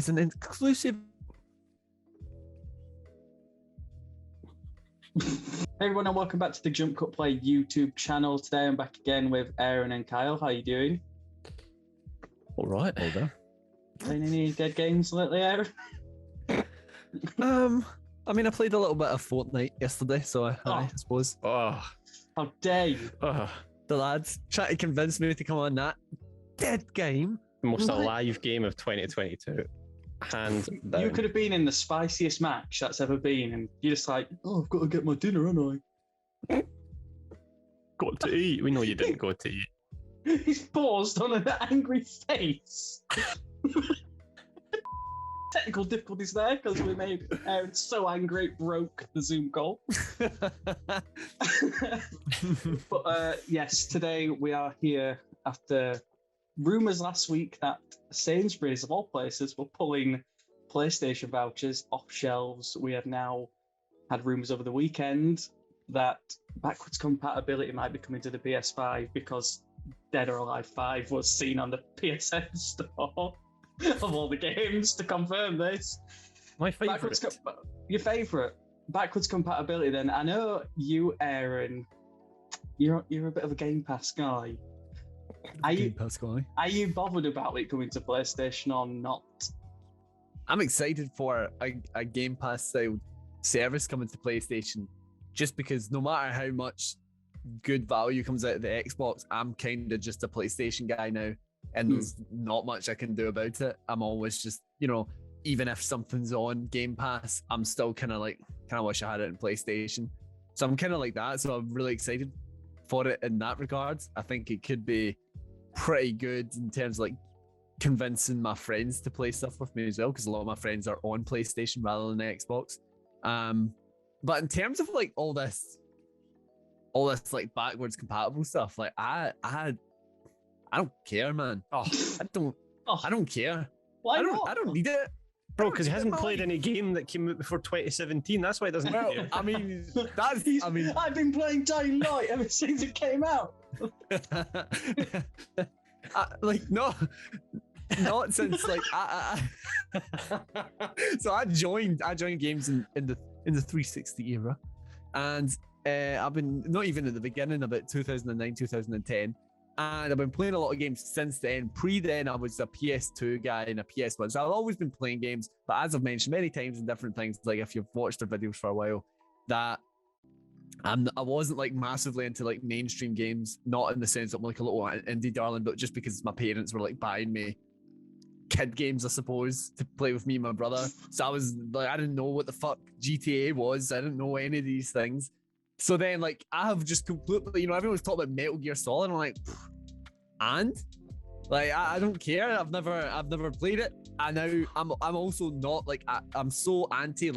It's an exclusive. Hey everyone, and welcome back to the JumpCut Play YouTube channel. Today I'm back again with Aaron and Kyle. How are you doing? All right, over. Playing any dead games lately, Aaron? I mean, I played a little bit of Fortnite yesterday, so I suppose. How dare you? The lads trying to convince me to come on that dead game. The most alive game of 2022. Hands down. You could have been in the spiciest match that's ever been, and you're just like, I've got to get my dinner, haven't I? Got to eat. We know you didn't go to eat. He's paused on an angry face. Technical difficulties there because we made Aaron so angry it broke the Zoom call. But yes, today we are here after rumours last week that Sainsbury's, of all places, were pulling PlayStation vouchers off shelves. We have now had rumours over the weekend that backwards compatibility might be coming to the PS5 because Dead or Alive 5 was seen on the PSN store of all the games to confirm this. My favourite. Your favourite. Backwards compatibility then. I know you, Aaron, you're a bit of a Game Pass guy. Are you bothered about it coming to PlayStation or not? I'm excited for a Game Pass style service coming to PlayStation, just because no matter how much good value comes out of the Xbox, I'm kind of just a PlayStation guy now, and there's not much I can do about it. I'm always just, even if something's on Game Pass, I'm still kind of wish I had it in PlayStation. So I'm kind of like that. So I'm really excited for it in that regard. I think it could be pretty good in terms of convincing my friends to play stuff with me as well, because a lot of my friends are on PlayStation rather than Xbox. But in terms of all this backwards compatible stuff, I don't care, man. I don't care. Why not? I don't need it. Bro, because he hasn't played any game that came out before 2017. That's why he doesn't care. I mean, I've been playing Dying Light ever since it came out. Not since So I joined games in the 360 era, and I've been not even at the beginning, about 2009, 2010. And I've been playing a lot of games since then. Then, I was a PS2 guy and a PS1. So I've always been playing games. But as I've mentioned many times in different things, if you've watched our videos for a while, that I wasn't massively into mainstream games, not in the sense that I'm a little indie darling, but just because my parents were buying me kid games, I suppose, to play with me and my brother. So I was I didn't know what the fuck GTA was. I didn't know any of these things. So then, I have just completely, everyone's talking about Metal Gear Solid, and I'm I don't care. I've never played it. And now I'm also not I'm so anti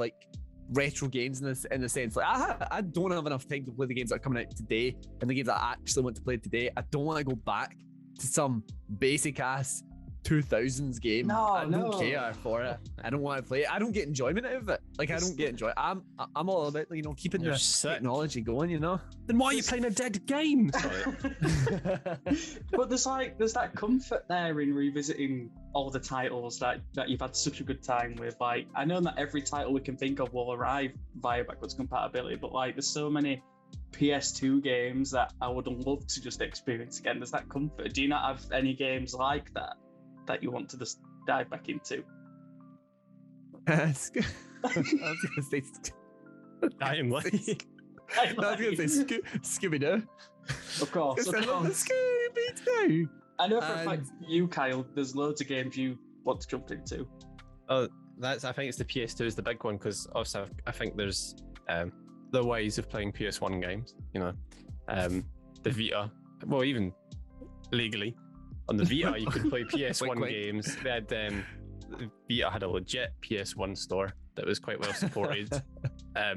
retro games in the sense I don't have enough time to play the games that are coming out today and the games that I actually want to play today. I don't want to go back to some basic ass 2000s game. I don't care for it. I don't want to play it. I don't get enjoyment out of it. I don't get enjoyment. I'm all about keeping the technology going. Then why are you playing a dead game? But there's that comfort there in revisiting all the titles that you've had such a good time with. I know that every title we can think of will arrive via backwards compatibility, but there's so many PS2 games that I would love to just experience again. There's that comfort. Do you not have any games like that you want to just dive back into? I was going to say Dying Light. I was going to say Scooby-Doo. Of course. Scooby-Doo. I know for a fact you, Kyle, there's loads of games you want to jump into. Oh, I think it's the PS2 is the big one, because obviously I think there's the ways of playing PS1 games, the Vita, well, even legally on the Vita you could play PS1 games. They had Vita had a legit PS1 store that was quite well supported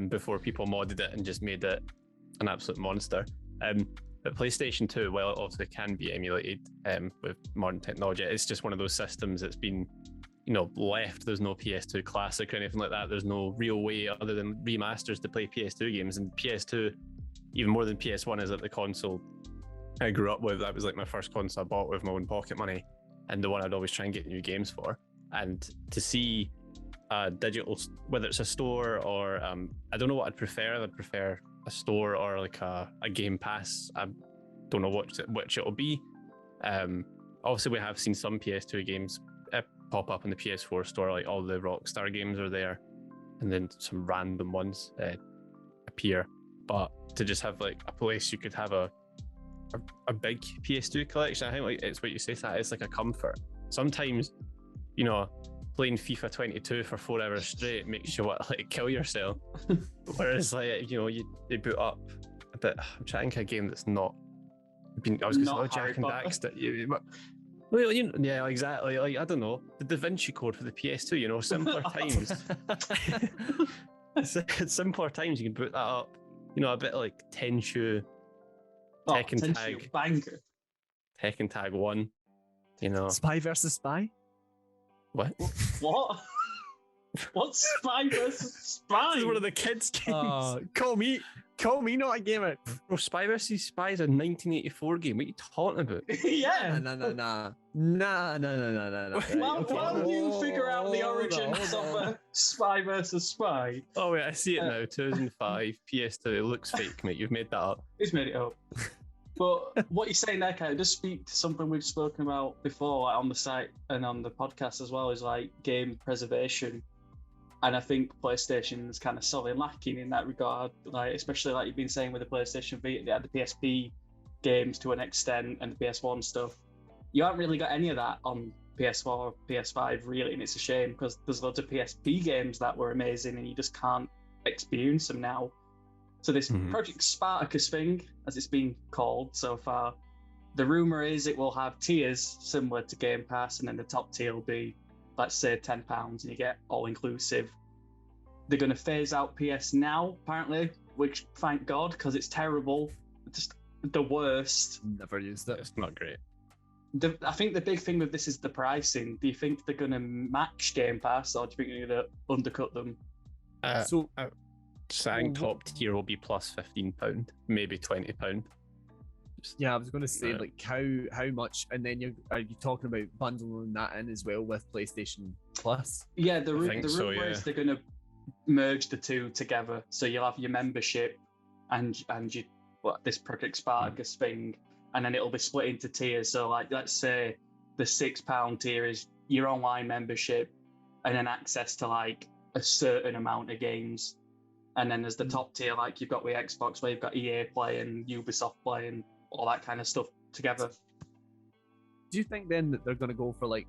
before people modded it and just made it an absolute monster. But PlayStation 2, while it also can be emulated with modern technology, it's just one of those systems that's been left. There's no PS2 Classic or anything like that. There's no real way other than remasters to play PS2 games. And PS2, even more than PS1, is the console I grew up with. That was my first console I bought with my own pocket money, and the one I'd always try and get new games for. and to see digital, whether it's a store or I don't know what I'd prefer. I'd prefer a store or like a Game Pass. I don't know which it'll be. Obviously, we have seen some PS2 games pop up in the PS4 store, like all the Rockstar games are there, and then some random ones appear. But to just have like a place you could have a big PS2 collection, I think like it's what you say, that it's like a comfort. Sometimes, you know, playing FIFA 22 for 4 hours straight makes you want to like kill yourself. Whereas like, you know, they boot up a bit. I'm trying to think of a game that's not been. I was going to say Jack and Daxter. Well, you know, yeah, exactly. Like I don't know, the Da Vinci Code for the PS2. You know, simpler times. Simpler times you can boot that up. You know, a bit like Tenchu, Tekken Tag, banger. Tekken Tag 1. You know, Spy versus Spy. What? What? What's Spy versus Spy? This is one of the kids' games. Call me not a gamer. Bro, Spy vs. Spy is a 1984 game. What are you talking about? Yeah. Nah. Why would you figure out the origins of Spy versus Spy? Oh wait, I see it now. 2005 PS2. It looks fake, mate. You've made that up. He's made it up. But what you're saying there, kind of does speak to something we've spoken about before, like on the site and on the podcast as well, is like game preservation. And I think PlayStation's kind of sorely lacking in that regard, like especially like you've been saying with the PlayStation Vita, they had the PSP games to an extent and the PS1 stuff. You haven't really got any of that on PS4, PS5 really, and it's a shame because there's loads of PSP games that were amazing and you just can't experience them now. So this Project Spartacus thing, as it's been called so far, the rumor is it will have tiers similar to Game Pass, and then the top tier will be, let's say, £10, and you get all inclusive. They're going to phase out PS Now, apparently, which thank God, because it's terrible, just the worst. Never used it. It's not great. I think the big thing with this is the pricing. Do you think they're going to match Game Pass, or do you think they're going to undercut them? Saying top tier will be plus £15, maybe £20. Yeah, I was going to say like how much, and then are you talking about bundling that in as well with PlayStation Plus? Yeah, the rumor is they're going to merge the two together, so you'll have your membership and this Project Spartacus thing, and then it'll be split into tiers. So like, let's say the £6 tier is your online membership, and then access to like a certain amount of games. And then there's the top tier, like you've got with Xbox, where you've got EA Play and Ubisoft Play and all that kind of stuff together. Do you think then that they're going to go for like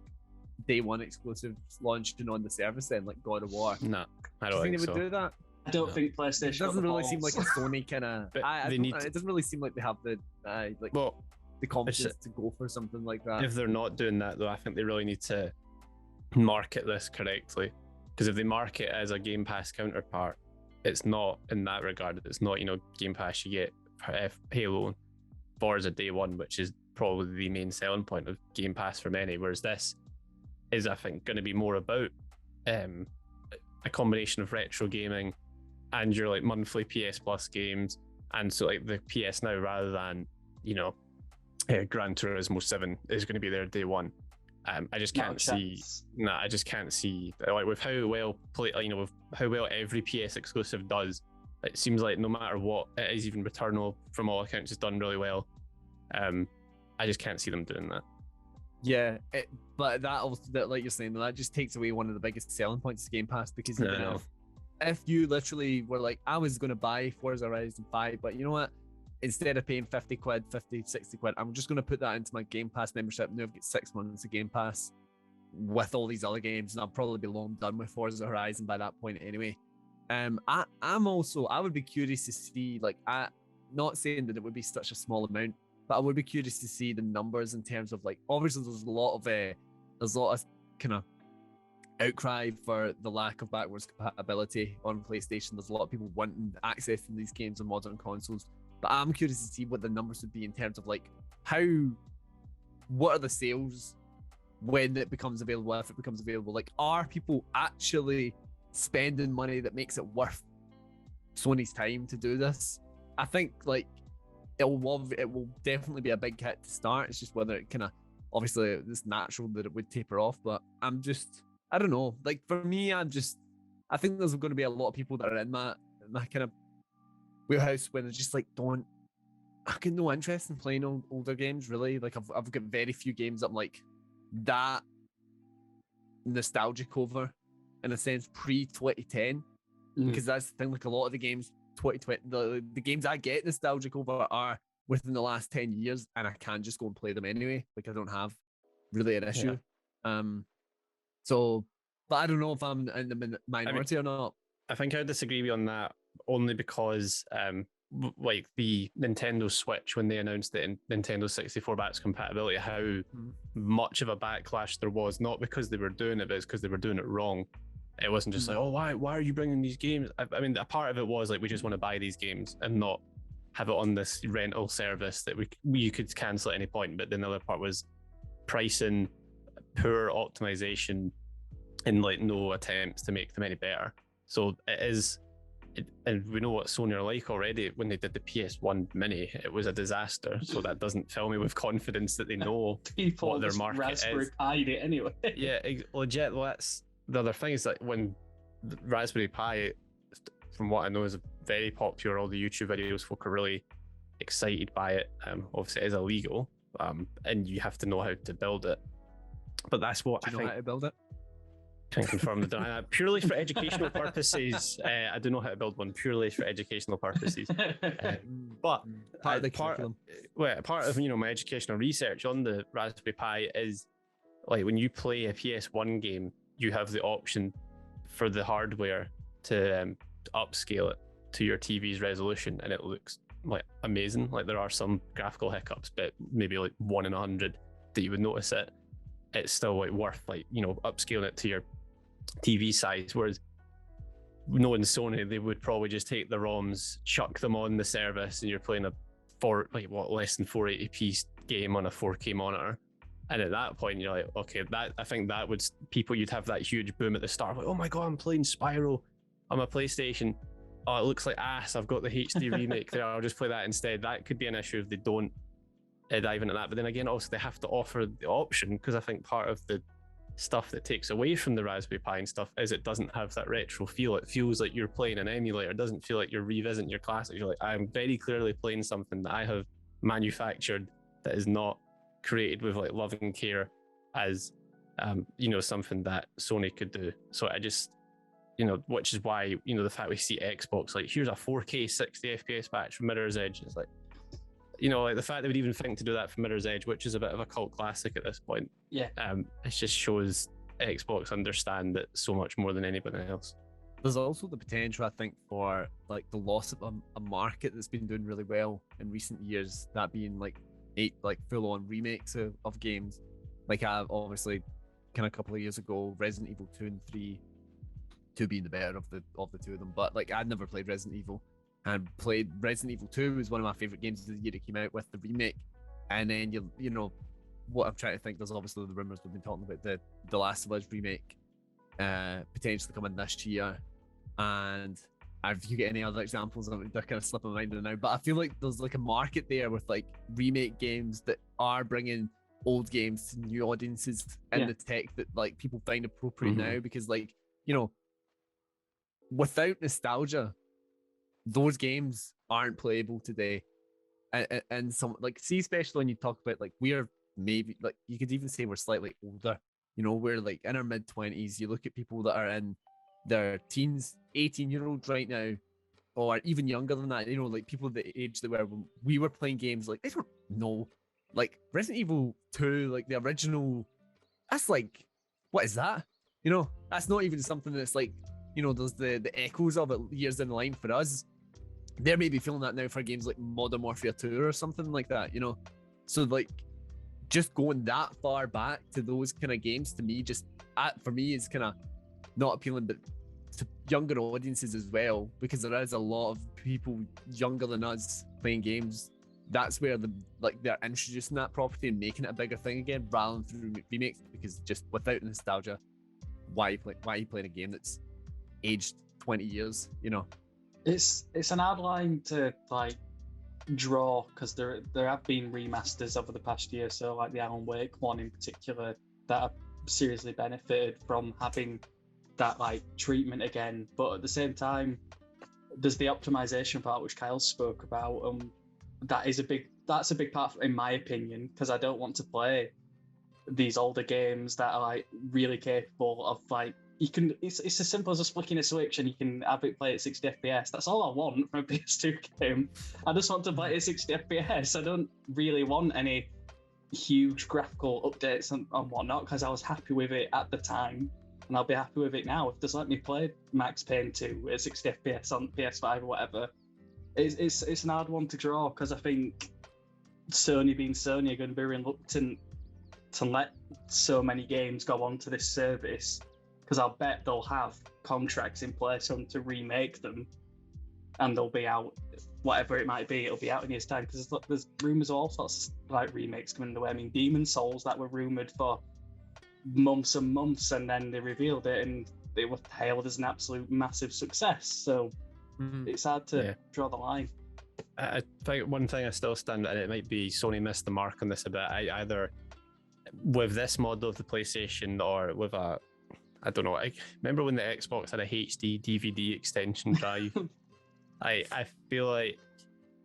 day one exclusives launching on the service then, like God of War? No, I don't think think they so. would do that? I don't think PlayStation. It doesn't really seem like a Sony kind of. It doesn't really seem like they have the the confidence to go for something like that. If they're not doing that though, I think they really need to market this correctly. Because if they market it as a Game Pass counterpart, it's not in that regard. It's not, you know, Game Pass you get Halo, Forza day one, which is probably the main selling point of Game Pass for many. Whereas this is, I think, going to be more about a combination of retro gaming and your like monthly PS Plus games, and so like the PS Now rather than, you know, Gran Turismo 7 is going to be there day one. I just can't see. I just can't see like with how well with how well every PS exclusive does. It seems like no matter what it is, even Returnal from all accounts has done really well. I just can't see them doing that. Yeah, but that also, like you're saying, that just takes away one of the biggest selling points of Game Pass, because if you literally were like, I was going to buy Forza Horizon 5, but you know what? Instead of paying 50 quid, 50, 60 quid, I'm just going to put that into my Game Pass membership. Now I've got 6 months of Game Pass with all these other games, and I'll probably be long done with Forza Horizon by that point anyway. I would be curious to see, like, not saying that it would be such a small amount, but I would be curious to see the numbers in terms of, like, obviously there's a lot of kind of outcry for the lack of backwards compatibility on PlayStation. There's a lot of people wanting access to these games on modern consoles. But I'm curious to see what the numbers would be in terms of like what are the sales when it becomes available, if it becomes available. Like, are people actually spending money that makes it worth Sony's time to do this? I think like it will definitely be a big hit to start. It's just whether it kind of, obviously it's natural that it would taper off, but I'm just I don't know. Like for me, I think there's going to be a lot of people that are in my kind of wheelhouse when they're just like I get no interest in playing older games really. Like I've got very few games I'm like that nostalgic over, in a sense, pre 2010, because that's the thing. Like a lot of the games 2020, the games I get nostalgic over are within the last 10 years, and I can just go and play them anyway. Like I don't have really an issue. So, but I don't know if I'm in the minority or not. I think I would disagree with you on that, only because like the Nintendo Switch, when they announced it in Nintendo 64 backwards compatibility, how much of a backlash there was, not because they were doing it, but it's because they were doing it wrong. It wasn't just like, oh, why are you bringing these games? I mean, a part of it was like, we just want to buy these games and not have it on this rental service that you could cancel at any point. But then the other part was pricing, poor optimization, and like no attempts to make them any better. So it is, and we know what Sony are like already. When they did the PS1 Mini, it was a disaster. So that doesn't fill me with confidence that they know what their market Raspberry is. Pi'd it anyway. Yeah, legit. Well, that's the other thing, is that when the Raspberry Pi, from what I know, is very popular. All the YouTube videos, folk are really excited by it. Obviously, it is illegal, and you have to know how to build it. But that's what Do you know how to build it? Can confirm the deny that purely for educational purposes. I do know how to build one purely for educational purposes. But part of the curriculum. Part of my educational research on the Raspberry Pi is like when you play a PS1 game, you have the option for the hardware to upscale it to your TV's resolution, and it looks like amazing. Like there are some graphical hiccups, but maybe like 1 in 100 that you would notice it. It's still like worth upscaling it to your TV size. Whereas knowing Sony, they would probably just take the ROMs, chuck them on the service, and you're playing less than 480p game on a 4K monitor. And at that point, you're like, okay, I think that would you'd have that huge boom at the start. Like, oh my god, I'm playing Spyro on my PlayStation. Oh, it looks like ass. I've got the HD remake there. I'll just play that instead. That could be an issue if they don't dive into that. But then again, also they have to offer the option, because I think part of the stuff that takes away from the Raspberry Pi and stuff is it doesn't have that retro feel. It feels like you're playing an emulator. It doesn't feel like you're revisiting your classics. You're like, I'm very clearly playing something that I have manufactured that is not created with like love and care as something that Sony could do. So I just which is why the fact we see Xbox like, here's a 4K 60 FPS patch from Mirror's Edge. It's like, like the fact they would even think to do that for Mirror's Edge, which is a bit of a cult classic at this point. Yeah. It just shows Xbox understand it so much more than anybody else. There's also the potential, I think, for like the loss of a market that's been doing really well in recent years, that being like full-on remakes of games. Like obviously, kind of a couple of years ago, Resident Evil 2 and 3, 2 being the better of the two of them. But like I'd never played Resident Evil, and played Resident Evil 2 was one of my favorite games of the year that came out with the remake. And then what I'm trying to think, there's obviously the rumors we've been talking about, the Last of Us remake potentially coming this year. And if you get any other examples, they're kind of slipping my mind right now. But I feel like there's like a market there with like remake games that are bringing old games to new audiences in the tech that like people find appropriate now, because like without nostalgia, those games aren't playable today. And some like, see, especially when you talk about like, we're maybe like, you could even say we're slightly older, we're like in our mid-20s. You look at people that are in their teens, 18-year-olds right now, or even younger than that, like people the age that when we were playing games, like, I don't know, like Resident Evil 2, like the original, that's like, what is that? That's not even something that's like, there's the echoes of it years down the line for us. They're maybe feeling that now for games like Modern Warfare 2 or something like that, So like, just going that far back to those kind of games, to me, for me, is kind of not appealing, but to younger audiences as well, because there is a lot of people younger than us playing games. That's where they're introducing that property and making it a bigger thing again, rather than through remakes. Because just without nostalgia, why are you playing a game that's aged 20 years? It's an hard line to like draw, because there have been remasters over the past year. So like the Alan Wake one in particular, that seriously benefited from having that like treatment again. But at the same time, there's the optimization part which Kyle spoke about. That's a big part, in my opinion, because I don't want to play these older games that are like really capable of like it's as simple as just flicking a switch and you can have it play at 60 FPS. That's all I want from a PS2 game. I just want to play it at 60 FPS. I don't really want any huge graphical updates and whatnot, because I was happy with it at the time, and I'll be happy with it now. If just let me play Max Payne 2 at 60 FPS on PS5 or whatever, it's an hard one to draw, because I think Sony being Sony are going to be reluctant to let so many games go onto this service, because I'll bet they'll have contracts in place on to remake them, and they'll be out, whatever it might be, it'll be out in years' time, because there's rumours of all sorts of like remakes coming the way. I mean, Demon Souls that were rumoured for months and months, and then they revealed it and it was hailed as an absolute massive success. So it's hard to draw the line. I think one thing I still stand, and it might be Sony missed the mark on this a bit, either with this model of the PlayStation or with I don't know, I remember when the Xbox had a HD DVD extension drive. I feel like,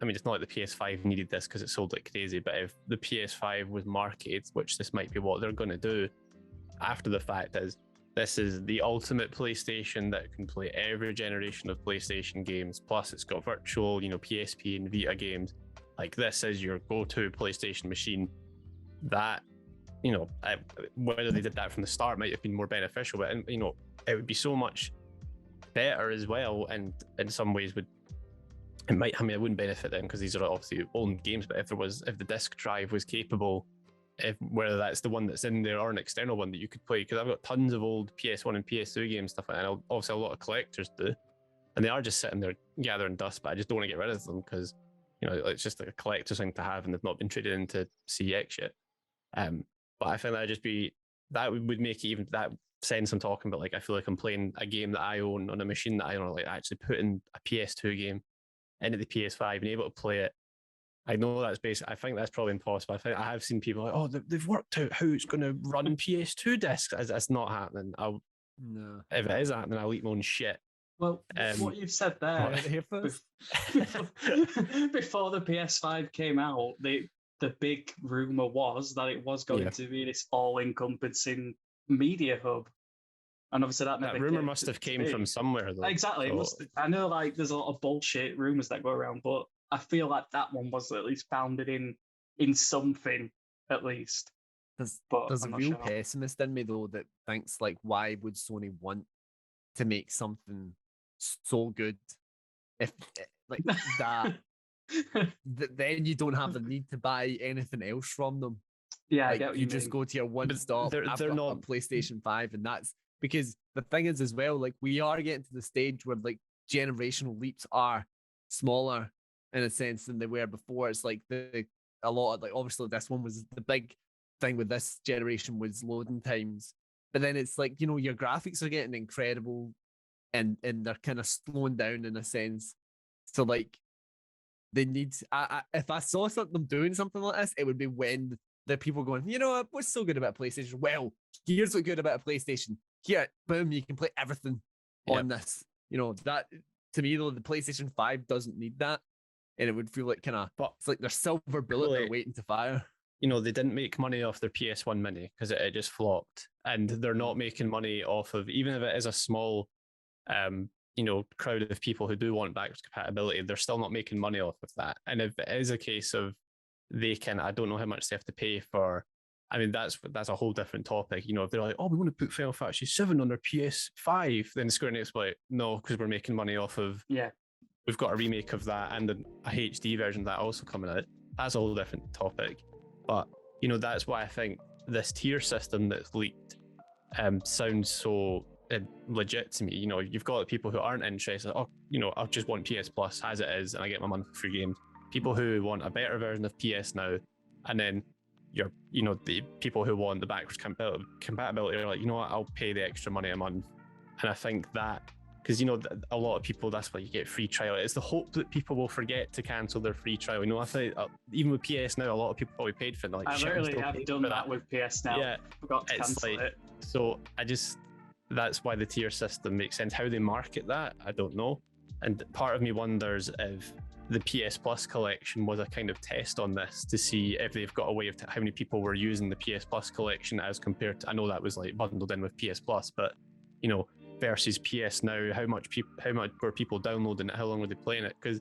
I mean, it's not like the PS5 needed this because it sold like crazy, but if the PS5 was marketed, which this might be what they're going to do after the fact, is this is the ultimate PlayStation that can play every generation of PlayStation games, plus it's got virtual, PSP and Vita games. Like, this is your go-to PlayStation machine. That, whether they did that from the start might have been more beneficial, but, it would be so much better as well, and in some ways it wouldn't benefit them because these are obviously old games, but if the disc drive was capable, whether that's the one that's in there or an external one that you could play, because I've got tons of old PS1 and PS2 games, stuff like that, and obviously a lot of collectors do, and they are just sitting there gathering dust, but I just don't want to get rid of them because it's just like a collector's thing to have, and they've not been traded into CX yet. But I think that would make it even that sense I'm talking about. Like, I feel like I'm playing a game that I own on a machine that I own, like actually putting a PS2 game into the PS5 and able to play it. I know that's basic. I think that's probably impossible. I have seen people like, oh, they've worked out how it's going to run PS2 discs. That's not happening. No. If it is happening, I'll eat my own shit. Well, what you've said there, before the PS5 came out, the big rumor was that it was going to be this all-encompassing media hub, and obviously that rumor must have came from somewhere, though. Exactly. So. I know, like, there's a lot of bullshit rumors that go around, but I feel like that one was at least founded in something, at least. There's a real pessimist in me, though, that thinks, like, why would Sony want to make something so good if like that? Then you don't have the need to buy anything else from them. Yeah, like, you just go to your one-stop. They're not a PlayStation 5, and that's because the thing is as well. Like, we are getting to the stage where like generational leaps are smaller in a sense than they were before. It's like a lot of, like, obviously this one was the big thing with this generation was loading times, but then it's like, your graphics are getting incredible, and they're kind of slowing down in a sense. So like, they need. If I saw them doing something like this, it would be when the people going, what's so good about PlayStation? Well, here's what's good about a PlayStation. Here, boom, you can play everything on this. That, to me, though, the PlayStation 5 doesn't need that, and it would feel like it's like their silver bullet they're waiting to fire. They didn't make money off their PS1 Mini because it just flopped, and they're not making money off of, even if it is a small crowd of people who do want backwards compatibility, they're still not making money off of that. And if it is a case of I don't know how much they have to pay for, I mean, that's a whole different topic. If they're like, oh, we want to put Final Fantasy 7 on their PS5, then Square Enix will be like, no, because we're making money off of, we've got a remake of that and a HD version of that also coming out. That's a whole different topic. But, that's why I think this tier system that's leaked sounds so legit to me. You've got people who aren't interested. I just want PS Plus as it is, and I get my monthly free games. People who want a better version of PS Now, and then the people who want the backwards compatibility are like, you know what, I'll pay the extra money a month. And I think that because a lot of people, that's why you get free trial. It's the hope that people will forget to cancel their free trial. I think even with PS now, a lot of people probably paid for it. Like, I literally have done that with PS now. Yeah, forgot to cancel it. So that's why the tier system makes sense. How they market that, I don't know. And part of me wonders if the PS Plus collection was a kind of test on this to see if they've got a way of how many people were using the PS Plus collection as compared to, I know that was like bundled in with PS Plus, but versus PS Now, how much were people downloading it? How long were they playing it? Because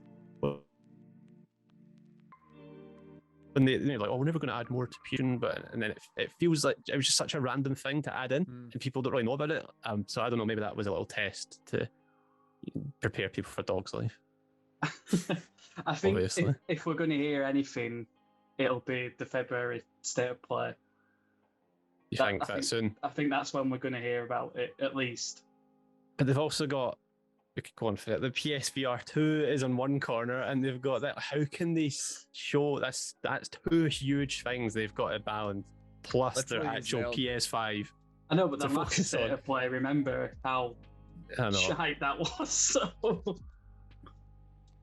when they're like, oh, we're never going to add more to PS, and then it feels like it was just such a random thing to add in, and people don't really know about it. So I don't know, maybe that was a little test to prepare people for Dog's Life. I think if we're going to hear anything, it'll be the February State of Play. You think that soon? I think that's when we're going to hear about it, at least. But they've also got, we could go on for it, the PSVR 2 is on one corner, and they've got that. How can they show that's two huge things they've got to balance, plus their actual PS5? I know, but the last State of Play, remember how shite that was. So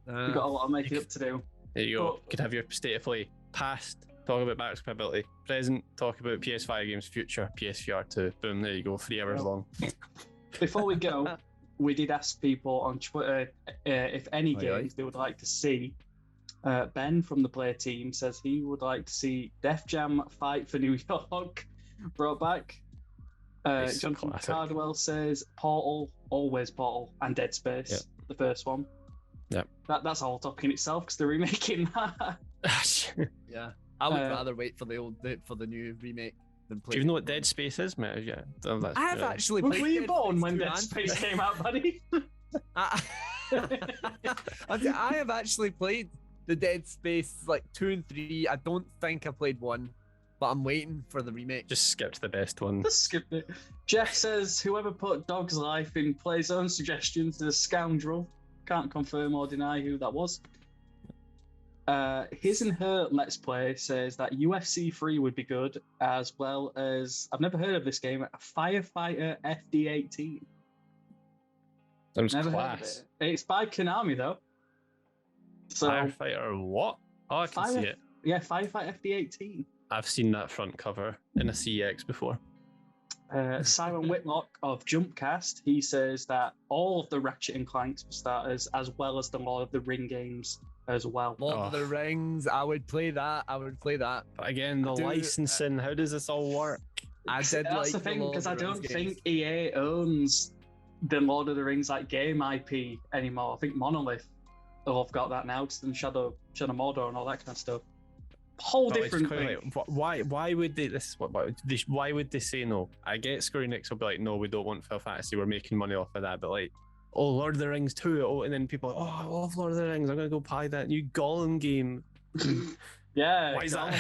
you've got a lot of making up to do. There you go. You could have your State of Play past, talk about backwards compatibility, present, talk about PS5 games, future, PSVR 2. Boom, there you go, 3 hours long. Before we go, we did ask people on Twitter if any games they would like to see. Ben from the Play team says he would like to see Def Jam Fight for New York brought back. Jonathan Cardwell says Portal, always Portal, and Dead Space, the first one. Yep. That's a whole topic in itself because they're remaking that. Yeah, I would rather wait for the new remake than play. Do you know what Dead Space is, mate? Yeah, I have actually. Were you born when Dead Space came out, buddy? I have actually played the Dead Space like 2 and 3. I don't think I played 1, but I'm waiting for the remake. Just skipped the best one. Just skipped it. Jeff says whoever put Dog's Life in Playzone suggestions is a scoundrel. Can't confirm or deny who that was. His and Her Let's Play says that UFC 3 would be good, as well as, I've never heard of this game, Firefighter FD18. Sounds never class. Heard of it. It's by Konami, though. So, Firefighter what? Oh, I can see it. Yeah, Firefighter FD18. I've seen that front cover in a CX before. Simon Whitlock of JumpCast, he says that all of the Ratchet and Clanks for starters, as well as the Lord of the Ring games as well. Lord of the Rings, I would play that. But again, the licensing, how does this all work? That's the thing, because I don't think EA owns the Lord of the Rings game IP anymore. I think Monolith have got that now, because then Shadow Mordor and all that kind of stuff. Whole different thing. Why would they? Why would they say no? I get Square Enix will be like, no, we don't want Final Fantasy. We're making money off of that. But like, oh, Lord of the Rings 2. Oh, and then people are like, oh, I love Lord of the Rings. I'm gonna go buy that new Gollum game. Yeah. Why is that?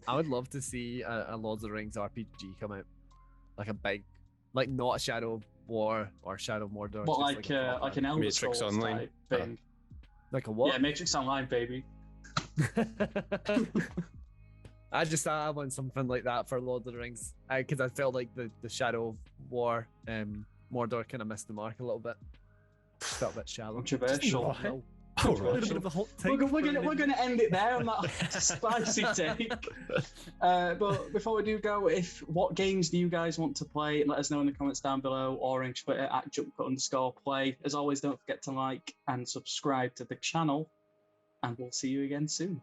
I would love to see a Lord of the Rings RPG come out, like a big, like not a Shadow of War or Shadow of Mordor. But like an Elder Matrix Scrolls Online type thing. Like a what? Yeah, Matrix Online, baby. I want something like that for Lord of the Rings, because I felt like the Shadow of War, Mordor kind of missed the mark a little bit. Felt a bit shallow. Controversial. We're gonna end it there on that spicy take. But before we do go, what games do you guys want to play? Let us know in the comments down below or on Twitter at @JumpCut_play. As always, don't forget to like and subscribe to the channel, and we'll see you again soon.